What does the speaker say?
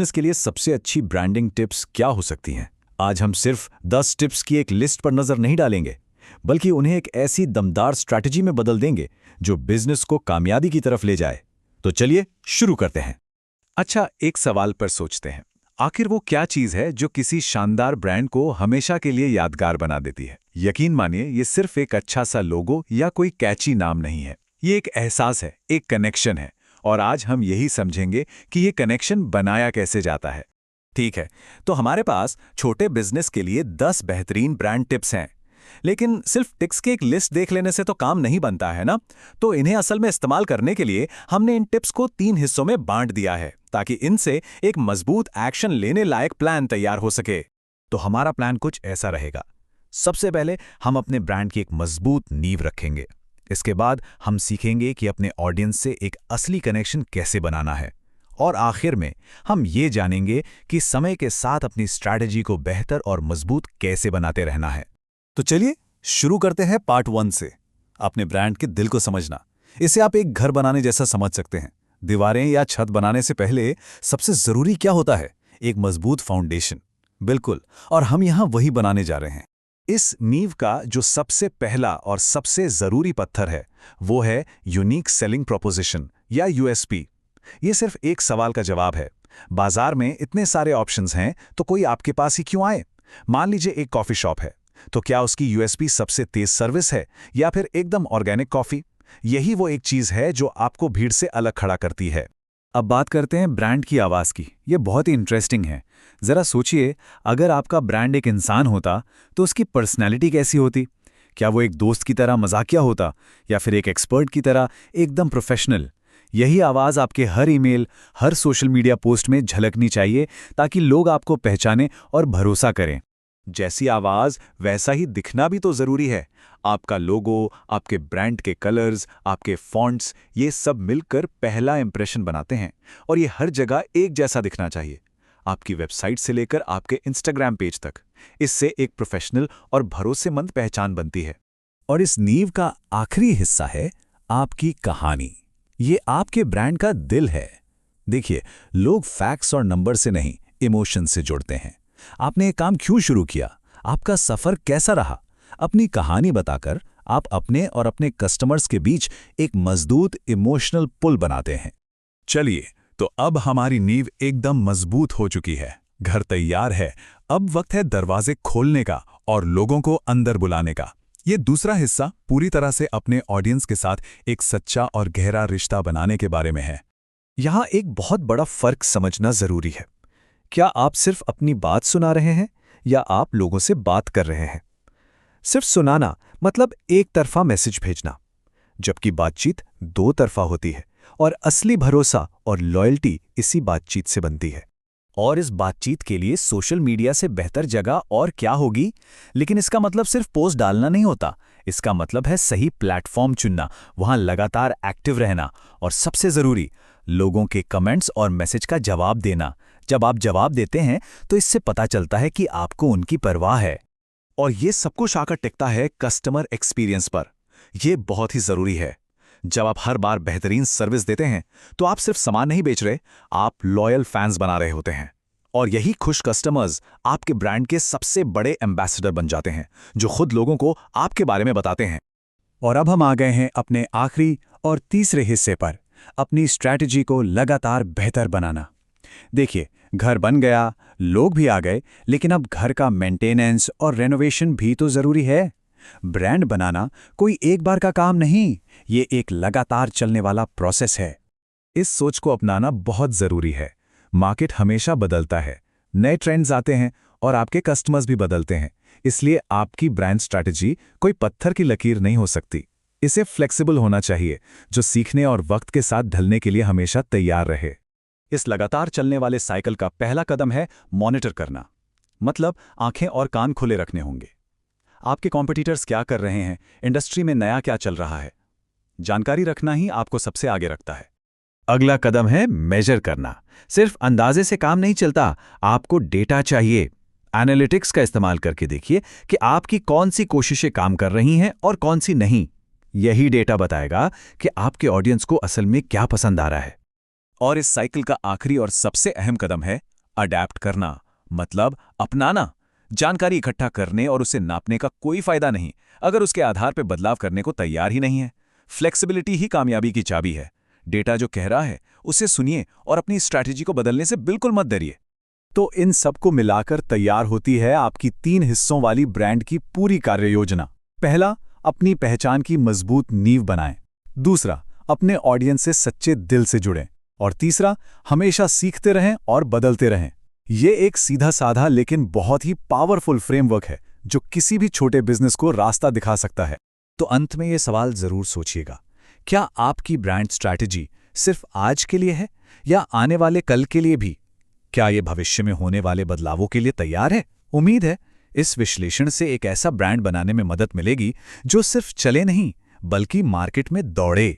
इसके लिए सबसे अच्छी ब्रांडिंग टिप्स क्या हो सकती हैं? आज हम सिर्फ 10 टिप्स की एक लिस्ट पर नजर नहीं डालेंगे, बल्कि उन्हें एक ऐसी दमदार स्ट्रैटेजी में बदल देंगे जो बिजनेस को कामयाबी की तरफ ले जाए। तो चलिए शुरू करते हैं। अच्छा, एक सवाल पर सोचते हैं। आखिर वो क्या चीज़ है जो किसी शानदार ब्रांड को हमेशा के लिए यादगार बना देती है? यकीन मानिए, ये सिर्फ एक अच्छा सा लोगो या कोई कैची नाम नहीं है। ये एक एहसास है, एक कनेक्शन है। और आज हम यही समझेंगे कि ये कनेक्शन बनाया कैसे जाता है। ठीक है, तो हमारे पास छोटे बिजनेस के लिए 10 बेहतरीन ब्रांड टिप्स हैं। लेकिन सिर्फ टिप्स की एक लिस्ट देख लेने से तो काम नहीं बनता है ना। तो इन्हें असल में इस्तेमाल करने के लिए हमने इन टिप्स को 3 हिस्सों में बांट दिया है, ताकि इनसे एक मजबूत एक्शन लेने लायक प्लान तैयार हो सके। तो हमारा प्लान कुछ ऐसा रहेगा। सबसे पहले हम अपने ब्रांड की एक मजबूत नींव रखेंगे। इसके बाद हम सीखेंगे कि अपने ऑडियंस से एक असली कनेक्शन कैसे बनाना है। और आखिर में हम ये जानेंगे कि समय के साथ अपनी स्ट्रैटेजी को बेहतर और मजबूत कैसे बनाते रहना है। तो चलिए शुरू करते हैं पार्ट 1 से, अपने ब्रांड के दिल को समझना। इसे आप एक घर बनाने जैसा समझ सकते हैं। दीवारें या छत बनाने से पहले सबसे जरूरी क्या होता है? एक मजबूत फाउंडेशन। बिल्कुल, और हम यहां वही बनाने जा रहे हैं। इस नींव का जो सबसे पहला और सबसे जरूरी पत्थर है, वो है यूनिक सेलिंग प्रोपोजिशन या यूएसपी। ये सिर्फ एक सवाल का जवाब है। बाजार में इतने सारे ऑप्शंस हैं, तो कोई आपके पास ही क्यों आए? मान लीजिए एक कॉफी शॉप है, तो क्या उसकी यूएसपी सबसे तेज सर्विस है या फिर एकदम ऑर्गेनिक कॉफी? यही वो एक चीज है जो आपको भीड़ से अलग खड़ा करती है। अब बात करते हैं ब्रांड की आवाज की। ये बहुत ही इंटरेस्टिंग है। जरा सोचिए, अगर आपका ब्रांड एक इंसान होता तो उसकी पर्सनैलिटी कैसी होती? क्या वो एक दोस्त की तरह मजाकिया होता या फिर एक एक्सपर्ट की तरह एकदम प्रोफेशनल? यही आवाज आपके हर ईमेल, हर सोशल मीडिया पोस्ट में झलकनी चाहिए, ताकि लोग आपको पहचानें और भरोसा करें। जैसी आवाज वैसा ही दिखना भी तो जरूरी है। आपका लोगो, आपके ब्रांड के कलर्स, आपके फॉन्ट्स, ये सब मिलकर पहला इंप्रेशन बनाते हैं। और ये हर जगह एक जैसा दिखना चाहिए, आपकी वेबसाइट से लेकर आपके इंस्टाग्राम पेज तक। इससे एक प्रोफेशनल और भरोसेमंद पहचान बनती है। और इस नींव का आखिरी हिस्सा है आपकी कहानी। ये आपके ब्रांड का दिल है। देखिए, लोग फैक्ट्स और नंबर से नहीं, इमोशन से जुड़ते हैं। आपने ये काम क्यों शुरू किया? आपका सफर कैसा रहा? अपनी कहानी बताकर आप अपने और अपने कस्टमर्स के बीच एक मजबूत इमोशनल पुल बनाते हैं। चलिए, तो अब हमारी नींव एकदम मजबूत हो चुकी है। घर तैयार है। अब वक्त है दरवाजे खोलने का और लोगों को अंदर बुलाने का। ये दूसरा हिस्सा पूरी तरह से अपने ऑडियंस के साथ एक सच्चा और गहरा रिश्ता बनाने के बारे में है। यहाँ एक बहुत बड़ा फर्क समझना जरूरी है। क्या आप सिर्फ अपनी बात सुना रहे हैं या आप लोगों से बात कर रहे हैं? सिर्फ सुनाना मतलब एक तरफा मैसेज भेजना, जबकि बातचीत दो तरफा होती है। और असली भरोसा और लॉयल्टी इसी बातचीत से बनती है। और इस बातचीत के लिए सोशल मीडिया से बेहतर जगह और क्या होगी? लेकिन इसका मतलब सिर्फ पोस्ट डालना नहीं होता। इसका मतलब है सही प्लेटफॉर्म चुनना, वहां लगातार एक्टिव रहना और सबसे जरूरी, लोगों के कमेंट्स और मैसेज का जवाब देना। जब आप जवाब देते हैं तो इससे पता चलता है कि आपको उनकी परवाह है। और ये सब कुछ आकर टिकता है कस्टमर एक्सपीरियंस पर। यह बहुत ही जरूरी है। जब आप हर बार बेहतरीन सर्विस देते हैं तो आप सिर्फ सामान नहीं बेच रहे, आप लॉयल फैंस बना रहे होते हैं। और यही खुश कस्टमर्स आपके ब्रांड के सबसे बड़े एम्बेसडर बन जाते हैं, जो खुद लोगों को आपके बारे में बताते हैं। और अब हम आ गए हैं अपने आखिरी और तीसरे हिस्से पर, अपनी स्ट्रैटेजी को लगातार बेहतर बनाना। देखिए, घर बन गया, लोग भी आ गए, लेकिन अब घर का मेंटेनेंस और रेनोवेशन भी तो जरूरी है। ब्रांड बनाना कोई एक बार का काम नहीं, ये एक लगातार चलने वाला प्रोसेस है। इस सोच को अपनाना बहुत जरूरी है। मार्केट हमेशा बदलता है, नए ट्रेंड्स आते हैं और आपके कस्टमर्स भी बदलते हैं। इसलिए आपकी ब्रांड स्ट्रैटेजी कोई पत्थर की लकीर नहीं हो सकती। इसे फ्लेक्सिबल होना चाहिए, जो सीखने और वक्त के साथ ढलने के लिए हमेशा तैयार रहे। इस लगातार चलने वाले साइकिल का पहला कदम है मॉनिटर करना। मतलब आंखें और कान खुले रखने होंगे। आपके कॉम्पिटिटर्स क्या कर रहे हैं, इंडस्ट्री में नया क्या चल रहा है, जानकारी रखना ही आपको सबसे आगे रखता है। अगला कदम है मेजर करना। सिर्फ अंदाजे से काम नहीं चलता, आपको डेटा चाहिए। एनालिटिक्स का इस्तेमाल करके देखिए कि आपकी कौन सी कोशिशें काम कर रही हैं और कौन सी नहीं। यही डेटा बताएगा कि आपके ऑडियंस को असल में क्या पसंद आ रहा है। और इस साइकिल का आखिरी और सबसे अहम कदम है अडैप्ट करना, मतलब अपनाना। जानकारी इकट्ठा करने और उसे नापने का कोई फायदा नहीं अगर उसके आधार पर बदलाव करने को तैयार ही नहीं है। फ्लेक्सिबिलिटी ही कामयाबी की चाबी है। डेटा जो कह रहा है उसे सुनिए और अपनी स्ट्रैटेजी को बदलने से बिल्कुल मत डरिए। तो इन सबको मिलाकर तैयार होती है आपकी 3 हिस्सों वाली ब्रांड की पूरी कार्ययोजना। पहला, अपनी पहचान की मजबूत नींव बनाएं। दूसरा, अपने ऑडियंस से सच्चे दिल से जुड़ें। और तीसरा, हमेशा सीखते रहें और बदलते रहें। ये एक सीधा साधा लेकिन बहुत ही पावरफुल फ्रेमवर्क है जो किसी भी छोटे बिजनेस को रास्ता दिखा सकता है। तो अंत में ये सवाल जरूर सोचिएगा, क्या आपकी ब्रांड स्ट्रैटेजी सिर्फ आज के लिए है या आने वाले कल के लिए भी? क्या ये भविष्य में होने वाले बदलावों के लिए तैयार है? उम्मीद है इस विश्लेषण से एक ऐसा ब्रांड बनाने में मदद मिलेगी जो सिर्फ चले नहीं बल्कि मार्केट में दौड़े।